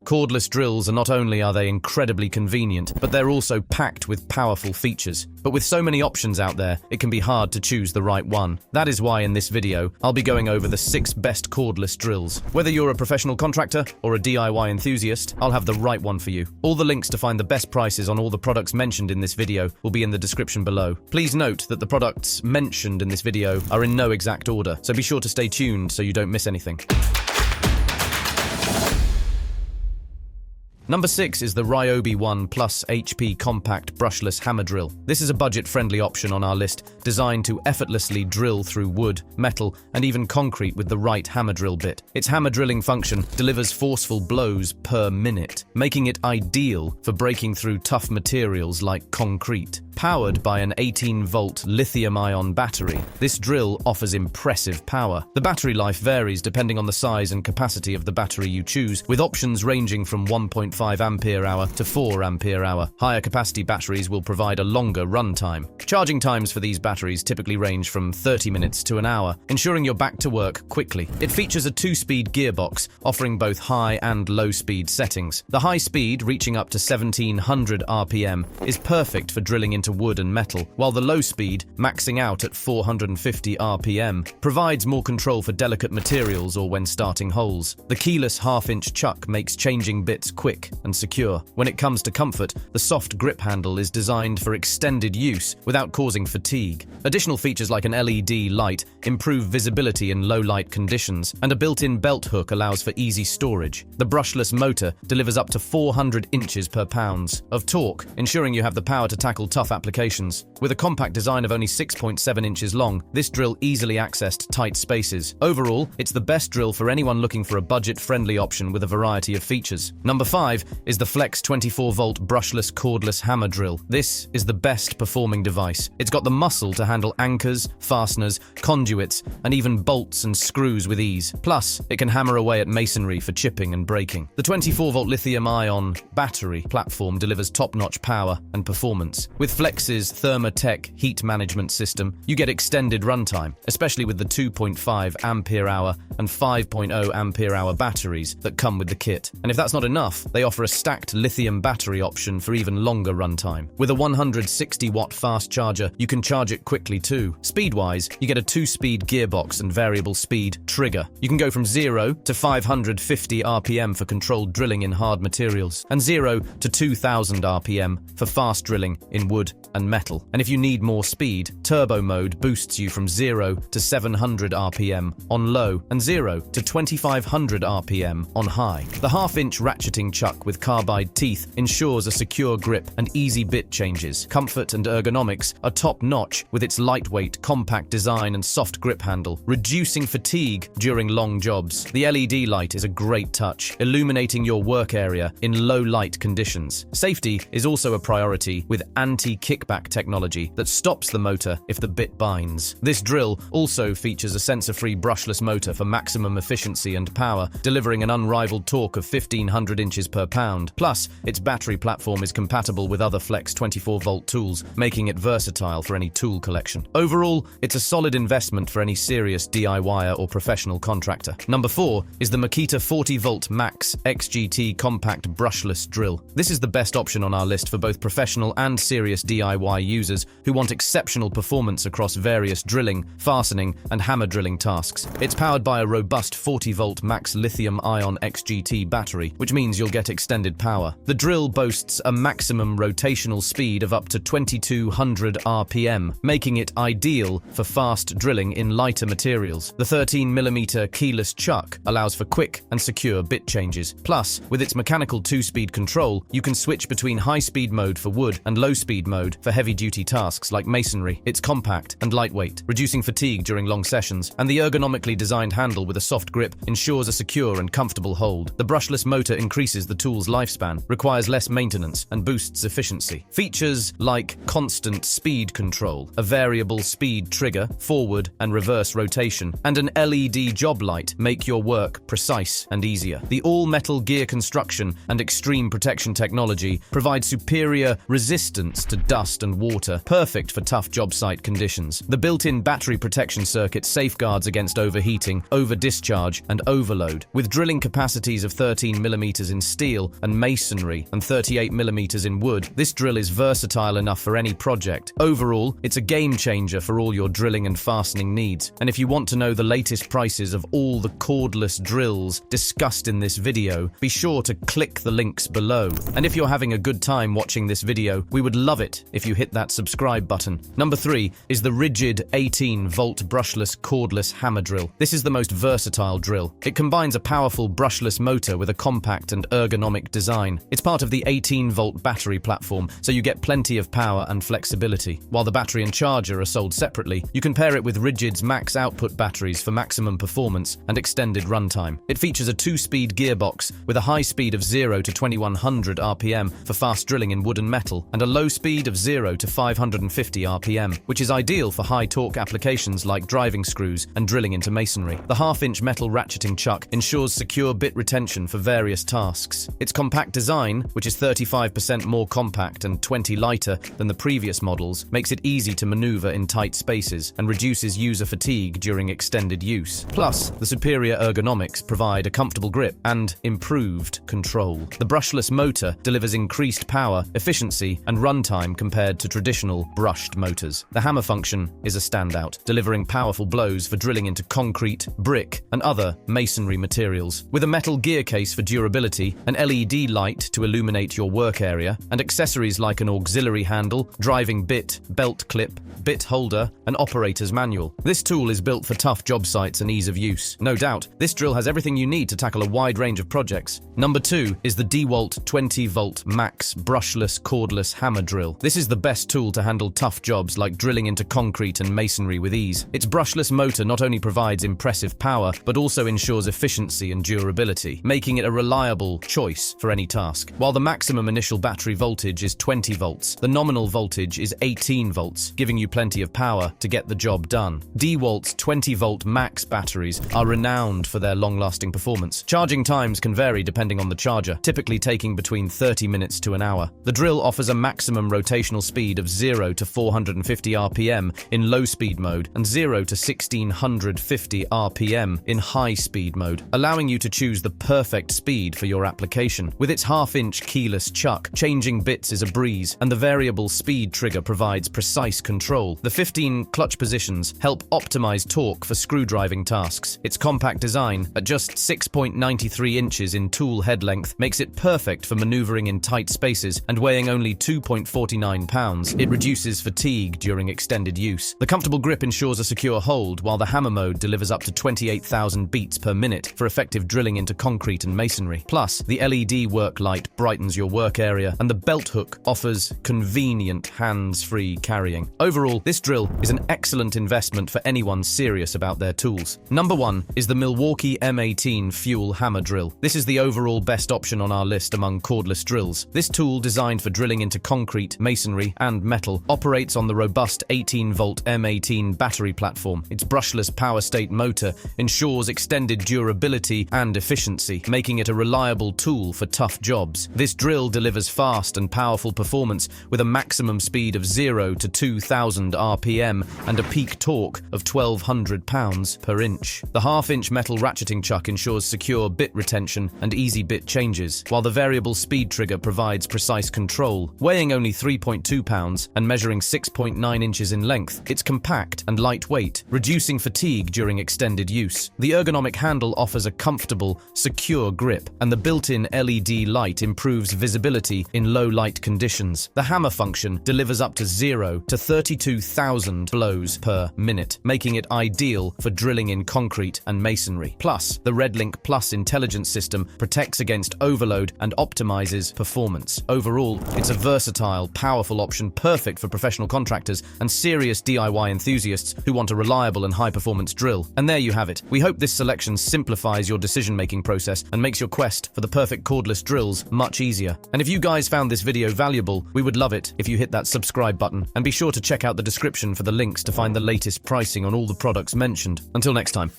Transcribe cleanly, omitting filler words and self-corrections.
Cordless drills are not only are they incredibly convenient, but they're also packed with powerful features. But with so many options out there, it can be hard to choose the right one. That is why in this video, I'll be going over the 6 best cordless drills. Whether you're a professional contractor or a DIY enthusiast, I'll have the right one for you. All the links to find the best prices on all the products mentioned in this video will be in the description below. Please note that the products mentioned in this video are in no exact order, so be sure to stay tuned so you don't miss anything. Number 6 is the RYOBI 1 Plus HP Compact Brushless Hammer Drill. This is a budget-friendly option on our list, designed to effortlessly drill through wood, metal, and even concrete with the right hammer drill bit. Its hammer drilling function delivers forceful blows per minute, making it ideal for breaking through tough materials like concrete. Powered by an 18-volt lithium-ion battery, this drill offers impressive power. The battery life varies depending on the size and capacity of the battery you choose, with options ranging from 1.5 ampere-hour to 4 ampere-hour. Higher capacity batteries will provide a longer run time. Charging times for these batteries typically range from 30 minutes to an hour, ensuring you're back to work quickly. It features a 2-speed gearbox, offering both high and low speed settings. The high speed, reaching up to 1700 RPM, is perfect for drilling into wood and metal, while the low speed, maxing out at 450 RPM, provides more control for delicate materials or when starting holes. The keyless half-inch chuck makes changing bits quick and secure. When it comes to comfort, the soft grip handle is designed for extended use without causing fatigue. Additional features like an LED light improve visibility in low-light conditions, and a built-in belt hook allows for easy storage. The brushless motor delivers up to 400 inches per pound of torque, ensuring you have the power to tackle tough applications. With a compact design of only 6.7 inches long, this drill easily accessed tight spaces. Overall, it's the best drill for anyone looking for a budget-friendly option with a variety of features. Number 5 is the Flex 24-volt brushless cordless hammer drill. This is the best performing device. It's got the muscle to handle anchors, fasteners, conduits, and even bolts and screws with ease. Plus, it can hammer away at masonry for chipping and breaking. The 24-volt lithium-ion battery platform delivers top-notch power and performance. With Flex's Thermatech heat management system, you get extended runtime, especially with the 2.5 ampere-hour and 5.0 ampere-hour batteries that come with the kit. And if that's not enough, they offer a stacked lithium battery option for even longer runtime. With a 160-watt fast charger, you can charge it quickly too. Speed-wise, you get a 2-speed gearbox and variable speed trigger. You can go from 0 to 550 RPM for controlled drilling in hard materials, and 0 to 2000 RPM for fast drilling in wood and metal. And if you need more speed, turbo mode boosts you from 0 to 700 RPM on low and 0 to 2500 RPM on high. The half-inch ratcheting chuck with carbide teeth ensures a secure grip and easy bit changes. Comfort and ergonomics are top-notch with its lightweight, compact design and soft grip handle, reducing fatigue during long jobs. The LED light is a great touch, illuminating your work area in low-light conditions. Safety is also a priority with anti-kickback technology that stops the motor if the bit binds. This drill also features a sensor-free brushless motor for maximum efficiency and power, delivering an unrivaled torque of 1500 inches per pound. Plus, its battery platform is compatible with other Flex 24-volt tools, making it versatile for any tool collection. Overall, it's a solid investment for any serious DIYer or professional contractor. Number 4 is the Makita 40-volt Max XGT Compact Brushless Drill. This is the best option on our list for both professional and serious DIY users who want exceptional performance across various drilling, fastening, and hammer drilling tasks. It's powered by a robust 40-volt Max lithium-ion XGT battery, which means you'll get extended power. The drill boasts a maximum rotational speed of up to 2200 RPM, making it ideal for fast drilling in lighter materials. The 13mm keyless chuck allows for quick and secure bit changes. Plus, with its mechanical 2-speed control, you can switch between high-speed mode for wood and low-speed mode for heavy-duty tasks like masonry. It's compact and lightweight, reducing fatigue during long sessions, and the ergonomically designed handle with a soft grip ensures a secure and comfortable hold. The brushless motor increases the tool's lifespan, requires less maintenance, and boosts efficiency. Features like constant speed control, a variable speed trigger, forward and reverse rotation, and an LED job light make your work precise and easier. The all-metal gear construction and extreme protection technology provide superior resistance to dust and water, perfect for tough job site conditions. The built-in battery protection circuit safeguards against overheating, over-discharge, and overload. With drilling capacities of 13 mm in steel and masonry and 38 mm in wood, this drill is versatile enough for any project. Overall, it's a game changer for all your drilling and fastening needs. And if you want to know the latest prices of all the cordless drills discussed in this video, be sure to click the links below. And if you're having a good time watching this video, we would love it if you hit that subscribe button. Number 3 is the RIDGID 18-volt brushless cordless hammer drill. This is the most versatile drill. It combines a powerful brushless motor with a compact and ergonomic design. It's part of the 18-volt battery platform, so you get plenty of power and flexibility. While the battery and charger are sold separately, you can pair it with RIDGID's max output batteries for maximum performance and extended runtime. It features a 2-speed gearbox with a high speed of 0 to 2100 RPM for fast drilling in wood and metal, and a low speed of 0 to 550 RPM, which is ideal for high-torque applications like driving screws and drilling into masonry. The half-inch metal ratcheting chuck ensures secure bit retention for various tasks. Its compact design, which is 35% more compact and 20 lighter than the previous models, makes it easy to maneuver in tight spaces and reduces user fatigue during extended use. Plus, the superior ergonomics provide a comfortable grip and improved control. The brushless motor delivers increased power, efficiency, and runtime compared to traditional brushed motors. The hammer function is a standout, delivering powerful blows for drilling into concrete, brick, and other masonry materials. With a metal gear case for durability, an LED light to illuminate your work area, and accessories like an auxiliary handle, driving bit, belt clip, bit holder, and operator's manual. This tool is built for tough job sites and ease of use. No doubt, this drill has everything you need to tackle a wide range of projects. Number 2 is the DeWALT 20-volt max brushless cordless hammer drill. This is the best tool to handle tough jobs like drilling into concrete and masonry with ease. Its brushless motor not only provides impressive power, but also ensures efficiency and durability, making it a reliable choice for any task. While the maximum initial battery voltage is 20 volts, the nominal voltage is 18 volts, giving you plenty of power to get the job done. DeWalt's 20-volt max batteries are renowned for their long-lasting performance. Charging times can vary depending on the charger, typically taking between 30 minutes to an hour. The drill offers a maximum rotational speed of 0 to 450 RPM in low-speed mode and 0 to 1650 RPM in high-speed mode, allowing you to choose the perfect speed for your application. With its half-inch keyless chuck, changing bits is a breeze, and the variable speed trigger provides precise control. The 15 clutch positions help optimize torque for screw driving tasks. Its compact design, at just 6.93 inches in tool head length, makes it perfect for maneuvering in tight spaces, and weighing only 2.49 pounds, it reduces fatigue during extended use. The comfortable grip ensures a secure hold, while the hammer mode delivers up to 28,000 beats per minute for effective drilling into concrete and masonry. Plus, the LED work light brightens your work area, and the belt hook offers convenient hands-free carrying. Overall, this drill is an excellent investment for anyone serious about their tools. Number 1 is the Milwaukee M18 fuel hammer drill. This is the overall best option on our list among cordless drills. This tool, designed for drilling into concrete, masonry, and metal, operates on the robust 18-volt M18 battery platform. Its brushless power state motor ensures extended durability and efficiency, making it a reliable tool for tough jobs. This drill delivers fast and powerful performance with a maximum speed of 0 to 2000 RPM and a peak torque of 1200 pounds per inch. The half-inch metal ratcheting chuck ensures secure bit retention and easy bit changes, while the variable speed trigger provides precise control. Weighing only 3.2 pounds and measuring 6.9 inches in length, it's compact and lightweight, reducing fatigue during extended use. The ergonomic handle offers a comfortable, secure grip, and the built-in LED light improves visibility in low-light conditions. The hammer function delivers up to 0 to 32,000 blows per minute, making it ideal for drilling in concrete and masonry. Plus, the RedLink Plus intelligence system protects against overload and optimizes performance. Overall, it's a versatile, powerful option perfect for professional contractors and serious DIY enthusiasts who want a reliable and high-performance drill. And there you have it. We hope this selection simplifies your decision-making process and makes your quest for the perfect cordless drills much easier. And if you guys found this video valuable, we would love it if you hit that subscribe button, and be sure to check out the description for the links to find the latest pricing on all the products mentioned. Until next time.